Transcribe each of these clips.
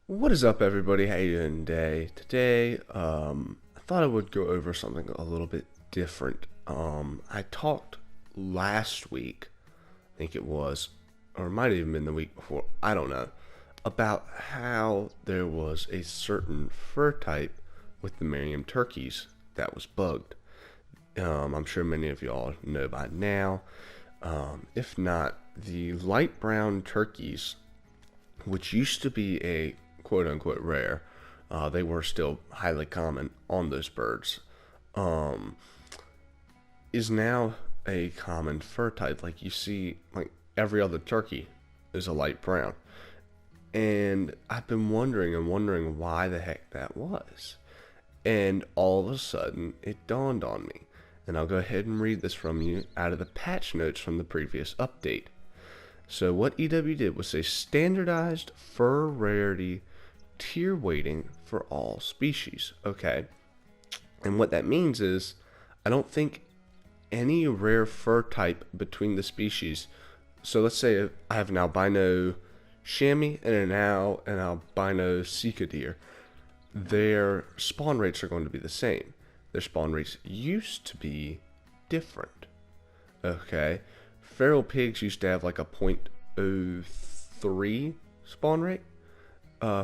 What is up, everybody? How you doing today? Today, I thought I would go over something a little bit different. I talked last week, I think it was, or it might have even been the week before, I don't know, about how there was a certain fur type with the Merriam turkeys that was bugged. I'm sure many of y'all know by now. If not, the light brown turkeys, which used to be a quote unquote rare, they were still highly common on those birds, um, is now a common fur type. Like you see, like every other turkey is a light brown. And I've been wondering and wondering why the heck that was. And all of a sudden, it dawned on me. And I'll go ahead and read this from you out of the patch notes from the previous update. So what EW did was say standardized fur rarity tier weighting for all species. Okay. And what that means is I don't think any rare fur type between the species. So let's say I have an albino chamois and an albino sika deer. Their spawn rates are going to be the same. Their spawn rates used to be different. Okay. Feral pigs used to have like a 0.03 spawn rate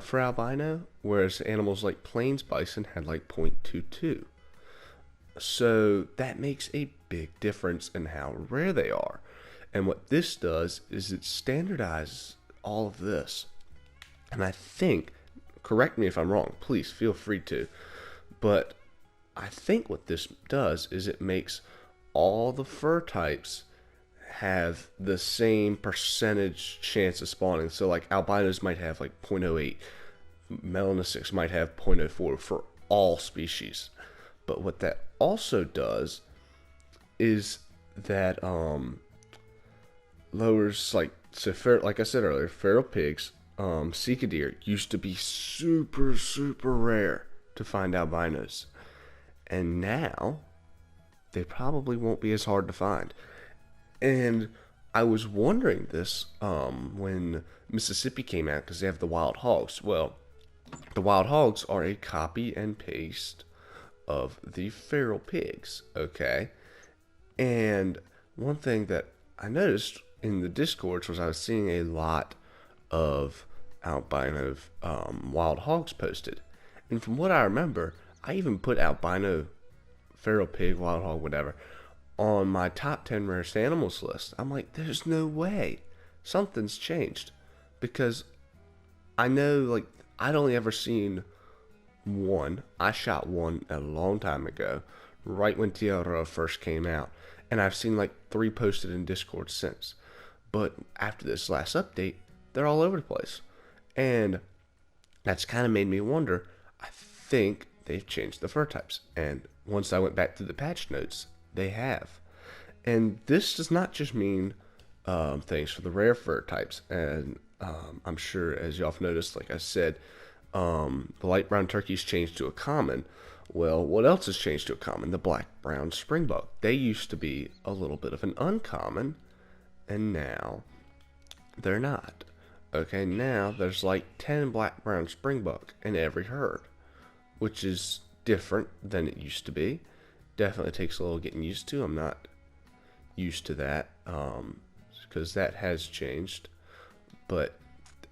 for albino, whereas animals like plains bison had like 0.22. So that makes a big difference in how rare they are. And what this does is it standardizes all of this. And I think, correct me if I'm wrong, please feel free to, but I think what this does is it makes all the fur types have the same percentage chance of spawning. So like albinos might have like 0.08, melanocytics might have 0.04 for all species. But what that also does is that lowers like I said earlier, feral pigs, sika deer used to be super rare to find albinos, and now they probably won't be as hard to find. And I was wondering this when Mississippi came out because they have the wild hogs. Well, the wild hogs are a copy and paste of the feral pigs, okay? And one thing that I noticed in the discords was I was seeing a lot of albino wild hogs posted. And from what I remember, I even put albino feral pig, wild hog, whatever, on my top 10 rarest animals list. I'm like, there's no way. Something's changed. Because I know, like, I'd only ever seen one. I shot one a long time ago, right when TRO first came out. And I've seen like 3 posted in Discord since. But after this last update, they're all over the place. And that's kind of made me wonder. I think they've changed the fur types. And once I went back to the patch notes, they have. And this does not just mean things for the rare fur types. And I'm sure, as y'all have noticed, like I said, the light brown turkeys changed to a common. Well, what else has changed to a common? The black brown springbuck. They used to be a little bit of an uncommon, and now they're not. Okay, now there's like 10 black brown springbuck in every herd, which is different than it used to be. Definitely takes a little getting used to. I'm not used to that because that has changed, but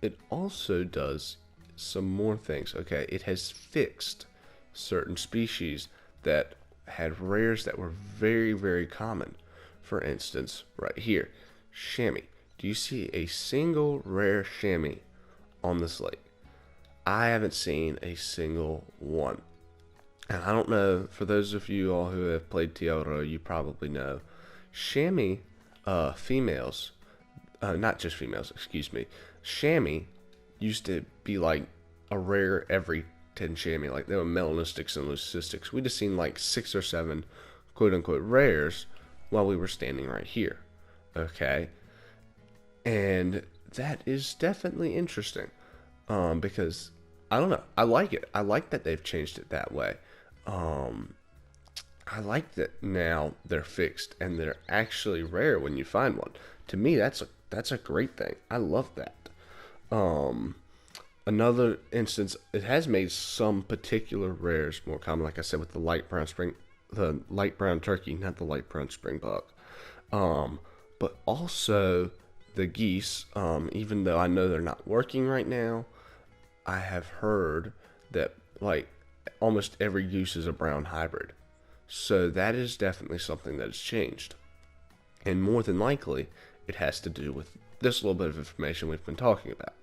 it also does some more things. Okay, it has fixed certain species that had rares that were very common. For instance, right here, chamois. Do you see a single rare chamois on this lake? I haven't seen a single one. And I don't know, for those of you all who have played Teotro, you probably know. Chamois females, not just females, excuse me. Chamois used to be like a rare every 10 chamois. Like they were melanocytics and leucistics. We just seen like 6 or 7 quote unquote rares while we were standing right here. Okay? And that is definitely interesting. Because I don't know. I like it. I like that they've changed it that way. I like that now they're fixed and they're actually rare when you find one. To me, that's a great thing. I love that. Another instance, it has made some particular rares more common. Like I said, with the light brown turkey, not the light brown springbuck. But also the geese. Even though I know they're not working right now, I have heard that like almost every goose is a brown hybrid. So that is definitely something that has changed. And more than likely, it has to do with this little bit of information we've been talking about.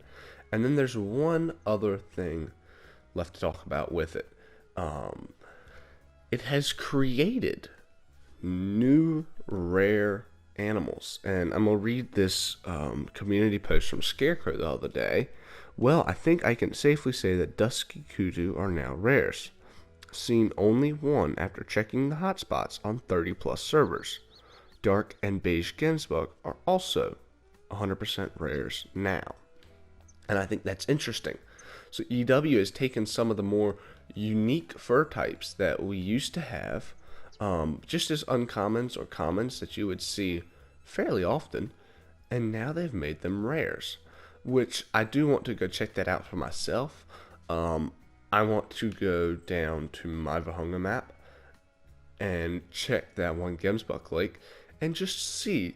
And then there's one other thing left to talk about with it. It has created new rare animals. And I'm going to read this community post from Scarecrow the other day. Well, I think I can safely say that dusky kudu are now rares. Seen only one after checking the hotspots on 30 plus servers. Dark and beige gemsbok are also 100% rares now. And I think that's interesting. So EW has taken some of the more unique fur types that we used to have, just as uncommons or commons that you would see fairly often, and now they've made them rares, which I do want to go check that out for myself. I want to go down to my Vahunga map and check that one Gemsbuck Lake and just see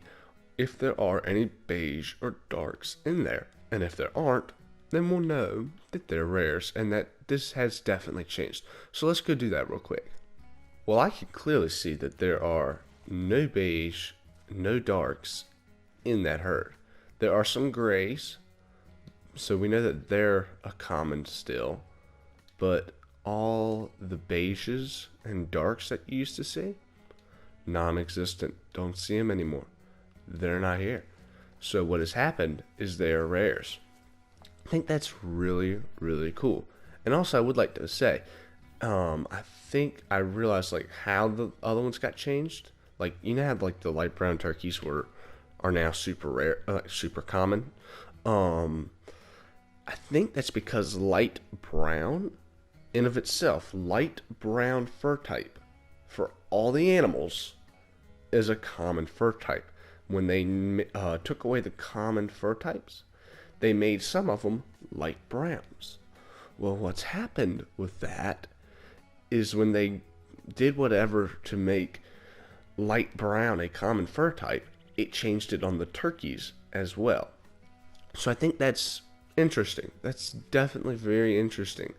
if there are any beige or darks in there. And if there aren't, then we'll know that they're rares and that this has definitely changed. So let's go do that real quick. Well, I can clearly see that there are no beige, no darks in that herd. There are some grays, so we know that they're a common still, but all the beiges and darks that you used to see, non-existent. Don't see them anymore. They're not here. So what has happened is they are rares. I think that's really, really cool. And also I would like to say, I think I realized like how the other ones got changed. Like, you know how like the light brown turkeys are now super rare, super common. I think that's because light brown, in of itself, light brown fur type for all the animals is a common fur type. When they took away the common fur types, they made some of them light browns. Well, what's happened with that is when they did whatever to make light brown a common fur type, it changed it on the turkeys as well. So I think that's interesting. That's definitely very interesting.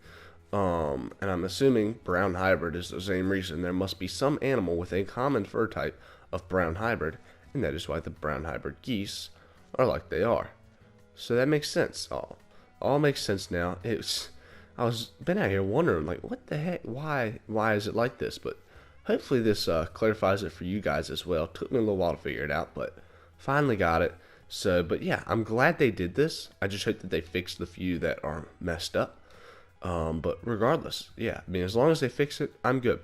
And I'm assuming brown hybrid is the same reason. There must be some animal with a common fur type of brown hybrid, and that is why the brown hybrid geese are like they are. So that makes sense. All makes sense now. I was been out here wondering like, what the heck? Why is it like this? But hopefully this clarifies it for you guys as well. Took me a little while to figure it out, but finally got it. So, but yeah, I'm glad they did this. I just hope that they fixed the few that are messed up. But regardless, yeah, I mean, as long as they fix it, I'm good.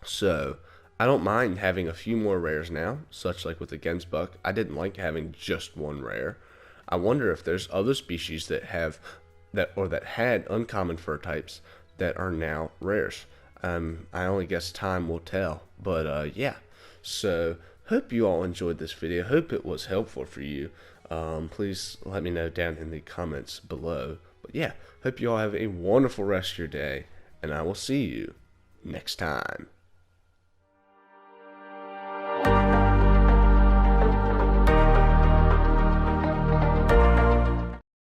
So I don't mind having a few more rares now, such like with the Gemsbuck. I didn't like having just one rare. I wonder if there's other species that have that had uncommon fur types that are now rares. I only guess time will tell. But yeah, so hope you all enjoyed this video. Hope it was helpful for you. Please let me know down in the comments below. But yeah, hope you all have a wonderful rest of your day, and I will see you next time.